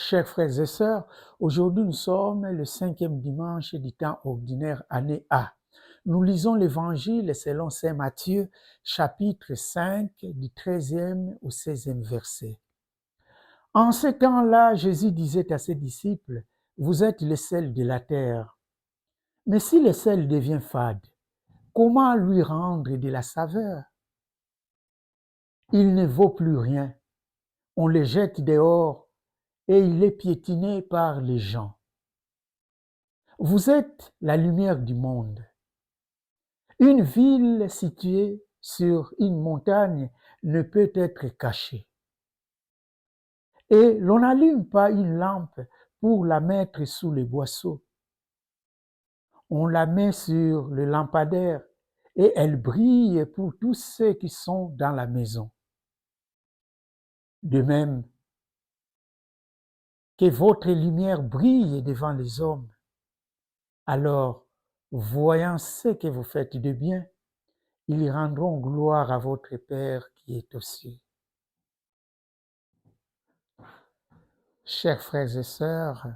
Chers frères et sœurs, aujourd'hui nous sommes le 5e dimanche du temps ordinaire, année A. Nous lisons l'Évangile selon saint Matthieu, chapitre 5, du 13e au 16e verset. En ce temps-là, Jésus disait à ses disciples, « Vous êtes le sel de la terre. Mais si le sel devient fade, comment lui rendre de la saveur? Il ne vaut plus rien. On le jette dehors et il est piétiné par les gens. Vous êtes la lumière du monde. Une ville située sur une montagne ne peut être cachée. Et l'on n'allume pas une lampe pour la mettre sous le boisseau. On la met sur le lampadaire et elle brille pour tous ceux qui sont dans la maison. De même, que votre lumière brille devant les hommes. Alors, voyant ce que vous faites de bien, ils rendront gloire à votre Père qui est aux cieux. Chers frères et sœurs,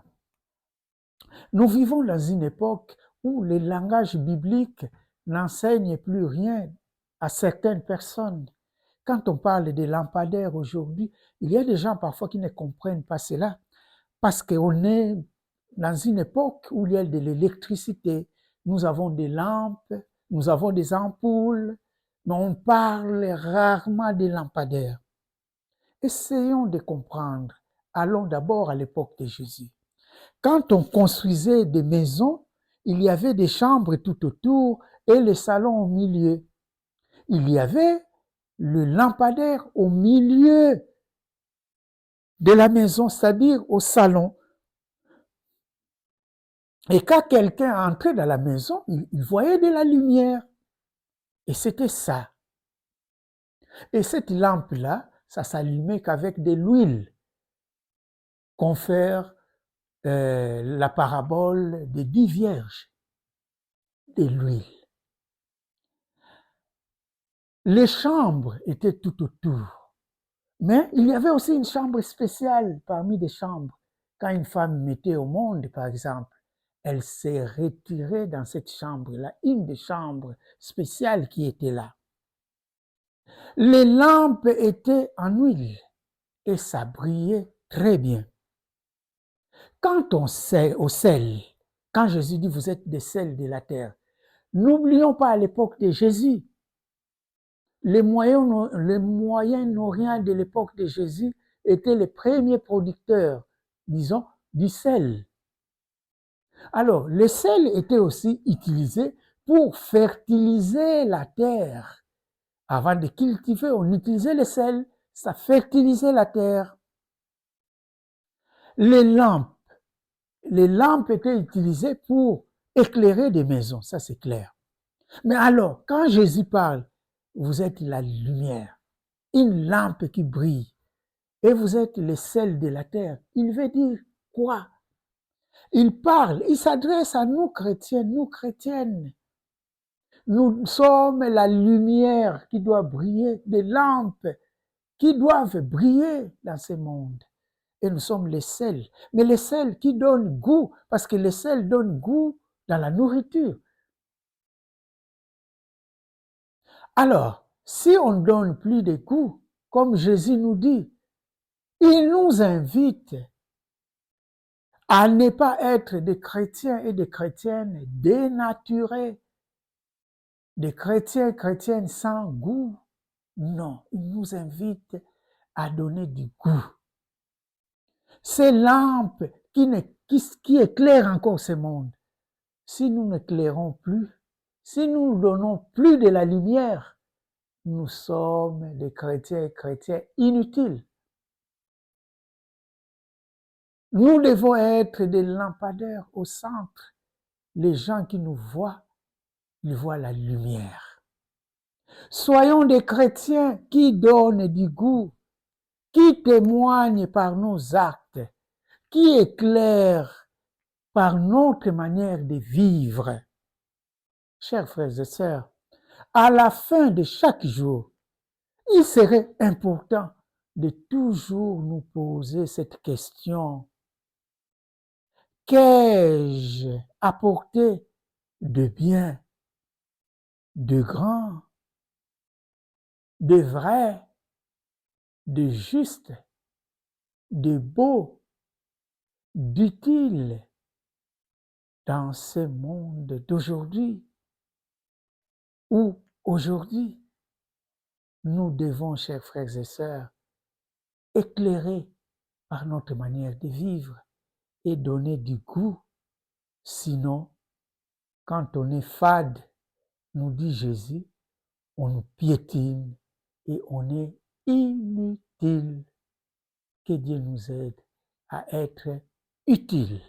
nous vivons dans une époque où le langage biblique n'enseigne plus rien à certaines personnes. Quand on parle des lampadaires aujourd'hui, il y a des gens parfois qui ne comprennent pas cela parce qu'on est dans une époque où il y a de l'électricité. Nous avons des lampes, nous avons des ampoules, mais on parle rarement des lampadaires. Essayons de comprendre. Allons d'abord à l'époque de Jésus. Quand on construisait des maisons, il y avait des chambres tout autour et le salon au milieu. Il y avait le lampadaire au milieu de la maison, c'est-à-dire au salon. Et quand quelqu'un entrait dans la maison, il voyait de la lumière. Et c'était ça. Et cette lampe-là, ça s'allumait qu'avec de l'huile, confère la parabole des 10 vierges, de l'huile. Les chambres étaient tout autour. Mais il y avait aussi une chambre spéciale parmi des chambres. Quand une femme mettait au monde, par exemple, elle s'est retirée dans cette chambre-là, une des chambres spéciales qui était là. Les lampes étaient en huile et ça brillait très bien. Quand on sait au sel, quand Jésus dit vous êtes des sels de la terre, n'oublions pas à l'époque de Jésus, les Moyen-Orient de l'époque de Jésus étaient les premiers producteurs, disons, du sel. Alors, le sel était aussi utilisé pour fertiliser la terre. Avant de cultiver, on utilisait le sel, ça fertilisait la terre. Les lampes étaient utilisées pour éclairer des maisons, ça c'est clair. Mais alors, quand Jésus parle, vous êtes la lumière, une lampe qui brille, et vous êtes le sel de la terre, il veut dire quoi? Il parle, il s'adresse à nous chrétiens, nous chrétiennes. Nous sommes la lumière qui doit briller, des lampes qui doivent briller dans ce monde. Et nous sommes les sels. Mais les sels qui donnent goût, parce que les sels donnent goût dans la nourriture. Alors, si on ne donne plus de goût, comme Jésus nous dit, il nous invite à ne pas être des chrétiens et des chrétiennes dénaturés, des chrétiens et chrétiennes sans goût. Non, il nous invite à donner du goût. Ces lampes qui éclairent encore ce monde, si nous n'éclairons plus, si nous ne donnons plus de la lumière, nous sommes des chrétiens et chrétiens inutiles. Nous devons être des lampadaires au centre. Les gens qui nous voient, ils voient la lumière. Soyons des chrétiens qui donnent du goût, qui témoignent par nos actes, qui éclairent par notre manière de vivre. Chers frères et sœurs, à la fin de chaque jour, il serait important de toujours nous poser cette question. qu'ai-je apporté de bien, de grand, de vrai, de juste, de beau, d'utile dans ce monde d'aujourd'hui, où aujourd'hui nous devons, chers frères et sœurs, éclairer par notre manière de vivre et donner du goût. Sinon, quand on est fade, nous dit Jésus, on nous piétine et on est inutile. Que Dieu nous aide à être utiles.